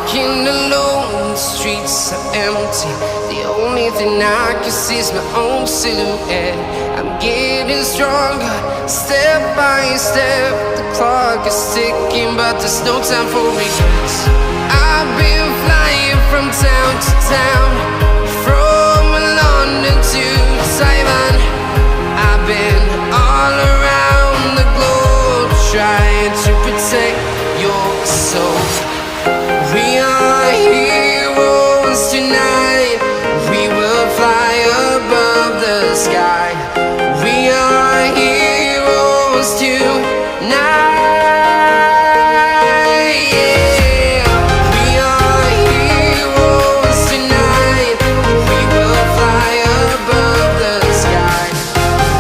Walking alone, the streets are empty. The only thing I can see is my own silhouette. I'm getting stronger, step by step. The clock is ticking, but there's no time for regrets. I've been flying from town to town, from London to Taiwan. I've been all around the globe, trying to protect your soul. We are heroes tonight. We will fly above the sky. We are heroes tonight. Yeah. We are heroes tonight. We will fly above the sky.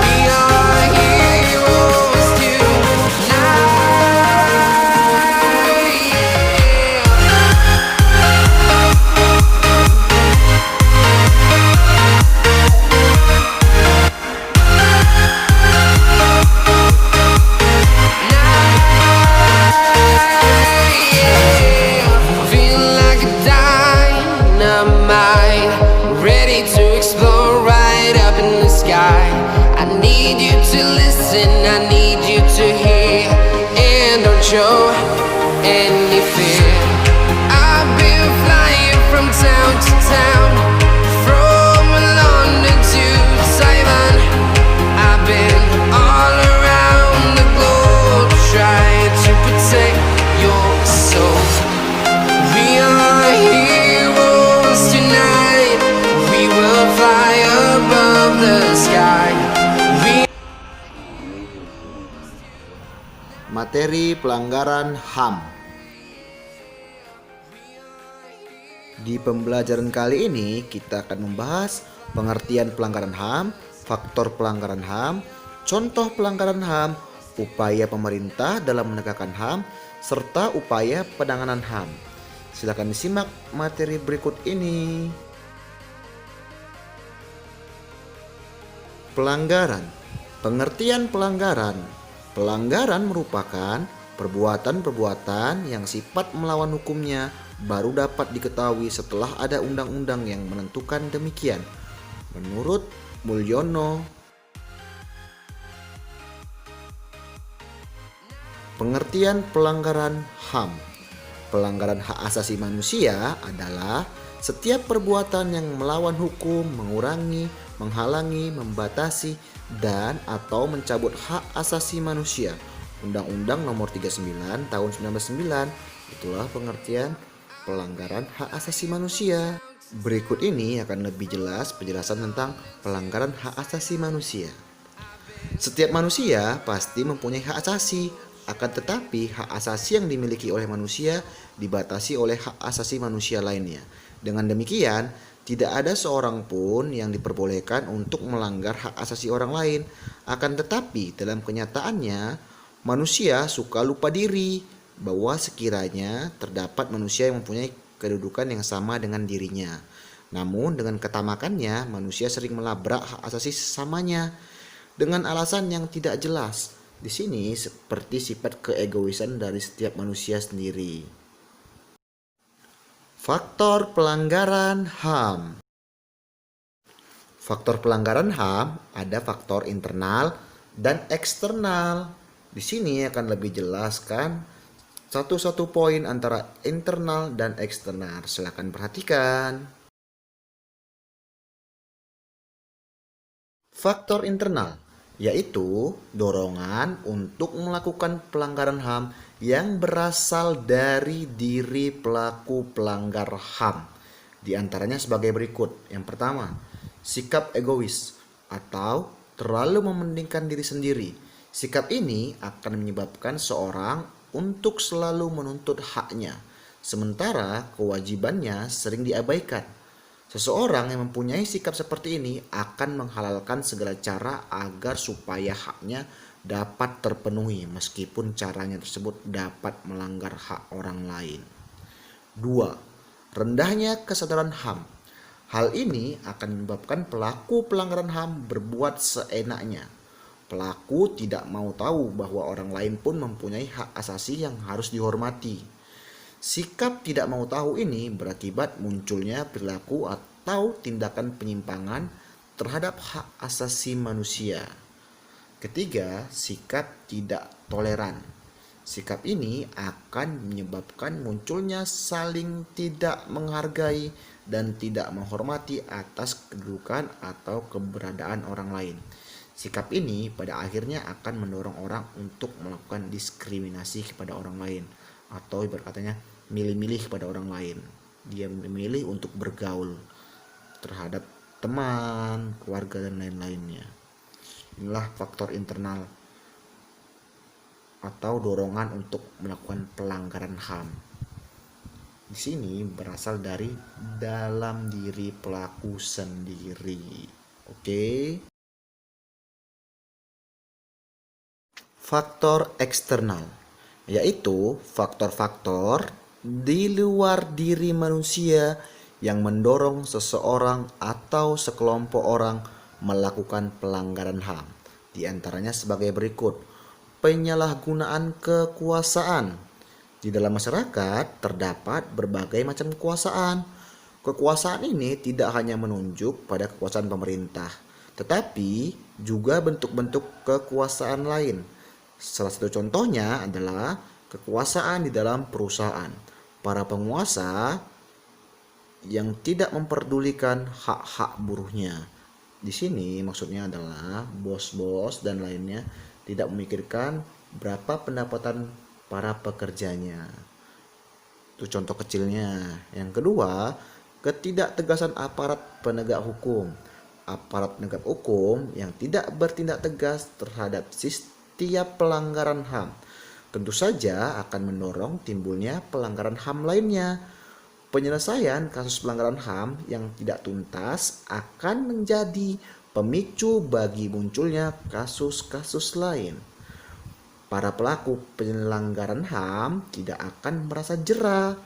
We are heroes tonight. Feel like a dynamite, ready to explode right up in the sky. I need you to listen, I need you to hear, and don't show any fear. I've been flying from town to town, from London to Taiwan. I've been all around the globe, trying to protect your soul. We are heroes tonight. We will fly above the sky. Materi pelanggaran HAM. Di pembelajaran kali ini kita akan membahas pengertian pelanggaran HAM, faktor pelanggaran HAM, contoh pelanggaran HAM, upaya pemerintah dalam menegakkan HAM, serta upaya penanganan HAM. Silakan disimak materi berikut ini. Pelanggaran. Pengertian pelanggaran. Pelanggaran merupakan perbuatan-perbuatan yang sifat melawan hukumnya baru dapat diketahui setelah ada undang-undang yang menentukan demikian. Menurut Mulyono. Pengertian pelanggaran HAM. Pelanggaran hak asasi manusia adalah setiap perbuatan yang melawan hukum, mengurangi, menghalangi, membatasi, dan atau mencabut hak asasi manusia. Undang-Undang Nomor 39 Tahun 1999. Itulah pengertian pelanggaran hak asasi manusia. Berikut ini akan lebih jelas penjelasan tentang pelanggaran hak asasi manusia. Setiap manusia pasti mempunyai hak asasi, akan tetapi hak asasi yang dimiliki oleh manusia dibatasi oleh hak asasi manusia lainnya. Dengan demikian, tidak ada seorang pun yang diperbolehkan untuk melanggar hak asasi orang lain. Akan tetapi, dalam kenyataannya, manusia suka lupa diri bahwa sekiranya terdapat manusia yang mempunyai kedudukan yang sama dengan dirinya. Namun, dengan ketamakannya, manusia sering melabrak hak asasi sesamanya dengan alasan yang tidak jelas. Di sini seperti sifat keegoisan dari setiap manusia sendiri. Faktor pelanggaran HAM. Faktor pelanggaran HAM ada faktor internal dan eksternal. Di sini akan lebih jelaskan satu-satu poin antara internal dan eksternal. Silakan perhatikan. Faktor internal yaitu dorongan untuk melakukan pelanggaran HAM yang berasal dari diri pelaku pelanggar HAM. Di antaranya sebagai berikut. Yang pertama, sikap egois atau terlalu mementingkan diri sendiri. Sikap ini akan menyebabkan seorang untuk selalu menuntut haknya, sementara kewajibannya sering diabaikan. Seseorang yang mempunyai sikap seperti ini akan menghalalkan segala cara agar supaya haknya dapat terpenuhi meskipun caranya tersebut dapat melanggar hak orang lain. 2. Rendahnya kesadaran HAM. Hal ini akan menyebabkan pelaku pelanggaran HAM berbuat seenaknya. Pelaku tidak mau tahu bahwa orang lain pun mempunyai hak asasi yang harus dihormati. Sikap tidak mau tahu ini berakibat munculnya perilaku atau tindakan penyimpangan terhadap hak asasi manusia. Ketiga, sikap tidak toleran. Sikap ini akan menyebabkan munculnya saling tidak menghargai dan tidak menghormati atas kedudukan atau keberadaan orang lain. Sikap ini pada akhirnya akan mendorong orang untuk melakukan diskriminasi kepada orang lain, atau ibarat katanya milih-milih kepada orang lain. Dia memilih untuk bergaul terhadap teman, keluarga, dan lain-lainnya. Inilah faktor internal atau dorongan untuk melakukan pelanggaran HAM. Di sini berasal dari dalam diri pelaku sendiri. Oke. Faktor eksternal, yaitu faktor-faktor di luar diri manusia yang mendorong seseorang atau sekelompok orang melakukan pelanggaran HAM. Di antaranya sebagai berikut: penyalahgunaan kekuasaan. Di dalam masyarakat terdapat berbagai macam kekuasaan. Kekuasaan ini tidak hanya menunjuk pada kekuasaan pemerintah, tetapi juga bentuk-bentuk kekuasaan lain. Salah satu contohnya adalah kekuasaan di dalam perusahaan. Para penguasa yang tidak memperdulikan hak-hak buruhnya. Di sini maksudnya adalah bos-bos dan lainnya tidak memikirkan berapa pendapatan para pekerjanya. Itu contoh kecilnya. Yang kedua, ketidaktegasan aparat penegak hukum. Aparat penegak hukum yang tidak bertindak tegas terhadap setiap pelanggaran HAM tentu saja akan mendorong timbulnya pelanggaran HAM lainnya. Penyelesaian kasus pelanggaran HAM yang tidak tuntas akan menjadi pemicu bagi munculnya kasus-kasus lain. Para pelaku pelanggaran HAM tidak akan merasa jera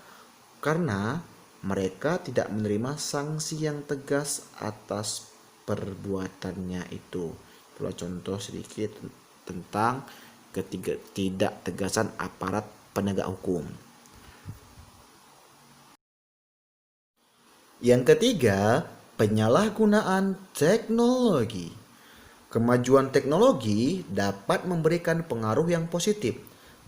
karena mereka tidak menerima sanksi yang tegas atas perbuatannya itu. Itulah contoh sedikit tentang ketidaktegasan aparat penegak hukum. Yang ketiga, penyalahgunaan teknologi. Kemajuan teknologi dapat memberikan pengaruh yang positif,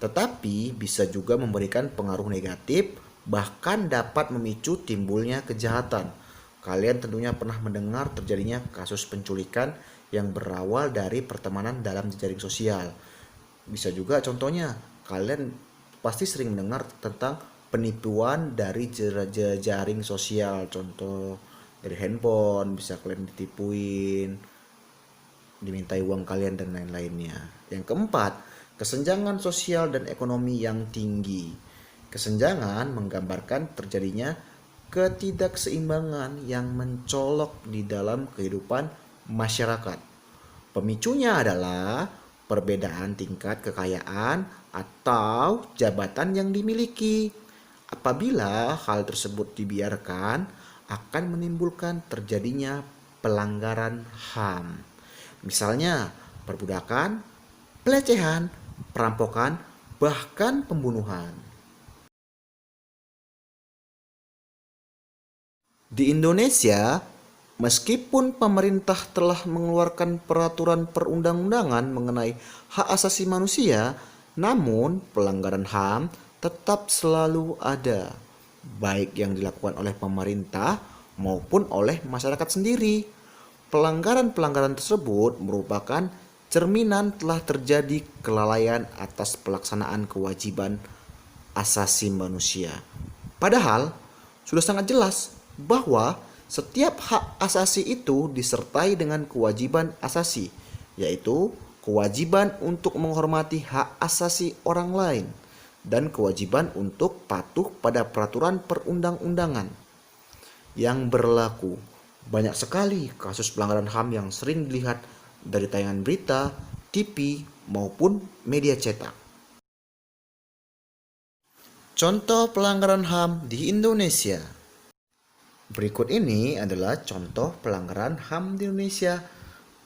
tetapi bisa juga memberikan pengaruh negatif, bahkan dapat memicu timbulnya kejahatan. Kalian tentunya pernah mendengar terjadinya kasus penculikan yang berawal dari pertemanan dalam jejaring sosial. Bisa juga contohnya, kalian pasti sering mendengar tentang penipuan dari jejaring sosial. Contoh dari handphone, bisa kalian ditipuin, dimintai uang kalian dan lain-lainnya. Yang keempat, kesenjangan sosial dan ekonomi yang tinggi. Kesenjangan menggambarkan terjadinya ketidakseimbangan yang mencolok di dalam kehidupan masyarakat. Pemicunya adalah perbedaan tingkat kekayaan atau jabatan yang dimiliki. Apabila hal tersebut dibiarkan, akan menimbulkan terjadinya pelanggaran HAM. Misalnya perbudakan, pelecehan, perampokan, bahkan pembunuhan. Di Indonesia, meskipun pemerintah telah mengeluarkan peraturan perundang-undangan mengenai hak asasi manusia, namun pelanggaran HAM tetap selalu ada, baik yang dilakukan oleh pemerintah maupun oleh masyarakat sendiri. Pelanggaran-pelanggaran tersebut merupakan cerminan telah terjadi kelalaian atas pelaksanaan kewajiban asasi manusia. Padahal sudah sangat jelas bahwa setiap hak asasi itu disertai dengan kewajiban asasi, yaitu kewajiban untuk menghormati hak asasi orang lain dan kewajiban untuk patuh pada peraturan perundang-undangan yang berlaku. Banyak sekali kasus pelanggaran HAM yang sering dilihat dari tayangan berita, TV, maupun media cetak. Contoh pelanggaran HAM di Indonesia. Berikut ini adalah contoh pelanggaran HAM di Indonesia.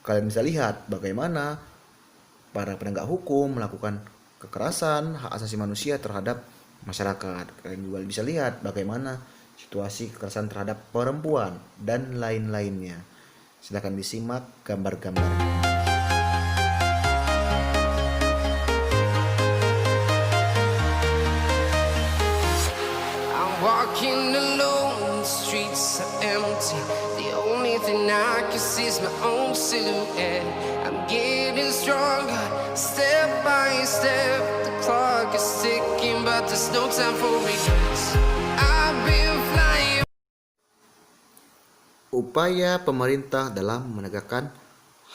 Kalian bisa lihat bagaimana para penegak hukum melakukan kekerasan hak asasi manusia terhadap masyarakat. Kalian juga bisa lihat bagaimana situasi kekerasan terhadap perempuan dan lain-lainnya. Silakan disimak gambar-gambarnya. I'm walking alone, the streets are empty. The only thing I can see is my own silhouette. I'm getting stronger, step by step. The clock is ticking, but there's no time for regrets. I've been flying. Upaya pemerintah dalam menegakkan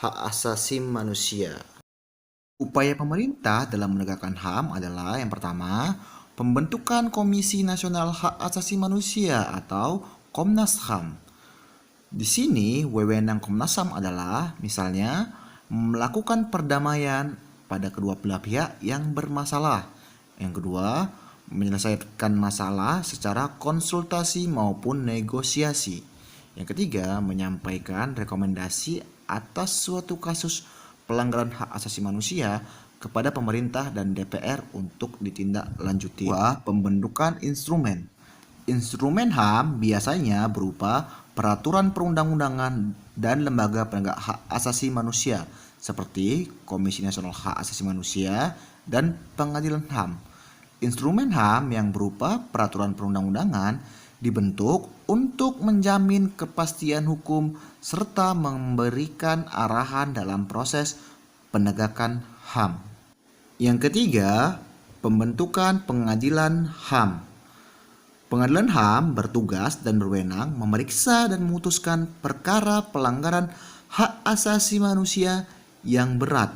hak asasi manusia. Upaya pemerintah dalam menegakkan HAM adalah yang pertama, pembentukan Komisi Nasional Hak Asasi Manusia atau Komnas HAM. Di sini wewenang Komnas HAM adalah misalnya melakukan perdamaian pada kedua belah pihak yang bermasalah. Yang kedua, menyelesaikan masalah secara konsultasi maupun negosiasi. Yang ketiga, menyampaikan rekomendasi atas suatu kasus pelanggaran hak asasi manusia kepada pemerintah dan DPR untuk ditindaklanjuti. Pembentukan instrumen. Instrumen HAM biasanya berupa peraturan perundang-undangan dan lembaga penegak hak asasi manusia seperti Komisi Nasional Hak Asasi Manusia dan Pengadilan HAM. Instrumen HAM yang berupa peraturan perundang-undangan dibentuk untuk menjamin kepastian hukum serta memberikan arahan dalam proses penegakan HAM. Yang ketiga, pembentukan pengadilan HAM. Pengadilan HAM bertugas dan berwenang memeriksa dan memutuskan perkara pelanggaran hak asasi manusia yang berat.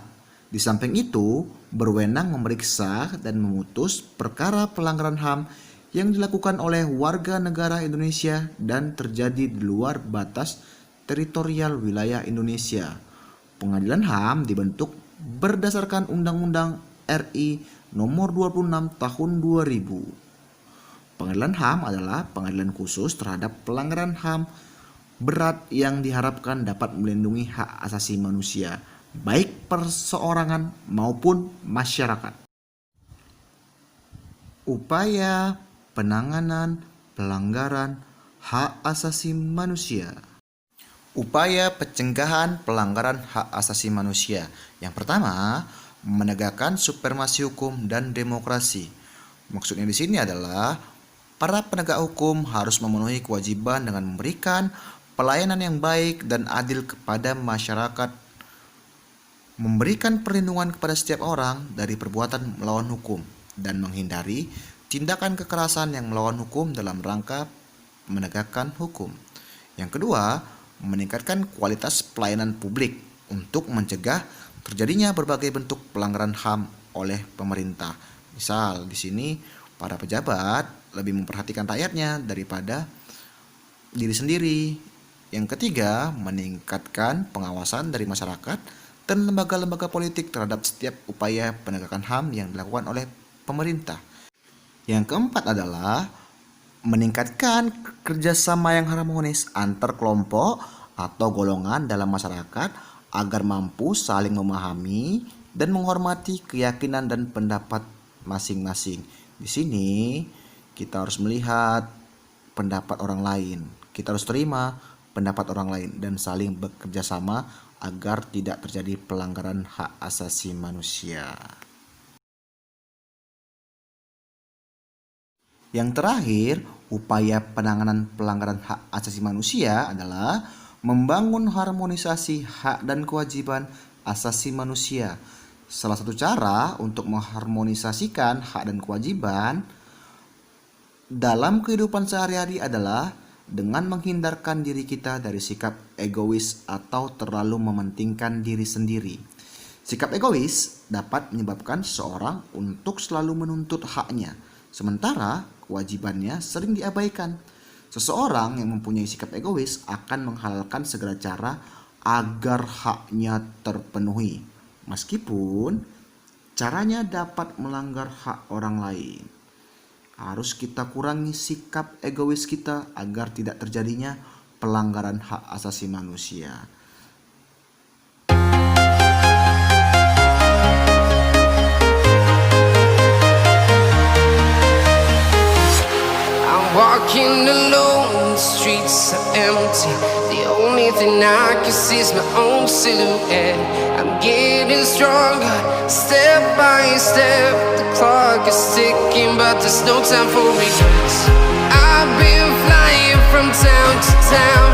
Di samping itu, berwenang memeriksa dan memutus perkara pelanggaran HAM yang dilakukan oleh warga negara Indonesia dan terjadi di luar batas teritorial wilayah Indonesia. Pengadilan HAM dibentuk berdasarkan Undang-Undang RI Nomor 26 Tahun 2000. Pengadilan HAM adalah pengadilan khusus terhadap pelanggaran HAM berat yang diharapkan dapat melindungi hak asasi manusia, baik perseorangan maupun masyarakat. Upaya penanganan pelanggaran hak asasi manusia. Upaya pencegahan pelanggaran hak asasi manusia. Yang pertama, menegakkan supremasi hukum dan demokrasi. Maksudnya di sini adalah para penegak hukum harus memenuhi kewajiban dengan memberikan pelayanan yang baik dan adil kepada masyarakat, memberikan perlindungan kepada setiap orang dari perbuatan melawan hukum, dan menghindari tindakan kekerasan yang melawan hukum dalam rangka menegakkan hukum. Yang kedua, meningkatkan kualitas pelayanan publik untuk mencegah terjadinya berbagai bentuk pelanggaran HAM oleh pemerintah. Misal di sini para pejabat lebih memperhatikan rakyatnya daripada diri sendiri. Yang ketiga, meningkatkan pengawasan dari masyarakat dan lembaga-lembaga politik terhadap setiap upaya penegakan HAM yang dilakukan oleh pemerintah. Yang keempat adalah meningkatkan kerjasama yang harmonis antar kelompok atau golongan dalam masyarakat agar mampu saling memahami dan menghormati keyakinan dan pendapat masing-masing. Di sini kita harus melihat pendapat orang lain. Kita harus terima pendapat orang lain dan saling bekerja sama agar tidak terjadi pelanggaran hak asasi manusia. Yang terakhir, upaya penanganan pelanggaran hak asasi manusia adalah membangun harmonisasi hak dan kewajiban asasi manusia. Salah satu cara untuk mengharmonisasikan hak dan kewajiban dalam kehidupan sehari-hari adalah dengan menghindarkan diri kita dari sikap egois atau terlalu mementingkan diri sendiri. Sikap egois dapat menyebabkan seseorang untuk selalu menuntut haknya, sementara kewajibannya sering diabaikan. Seseorang yang mempunyai sikap egois akan menghalalkan segala cara agar haknya terpenuhi, meskipun caranya dapat melanggar hak orang lain. Harus kita kurangi sikap egois kita agar tidak terjadinya pelanggaran hak asasi manusia. I'm alone, the streets are empty. The only thing I can see is my own silhouette. I'm getting stronger, step by step. The clock is ticking, but there's no time for regrets. I've been flying from town to town,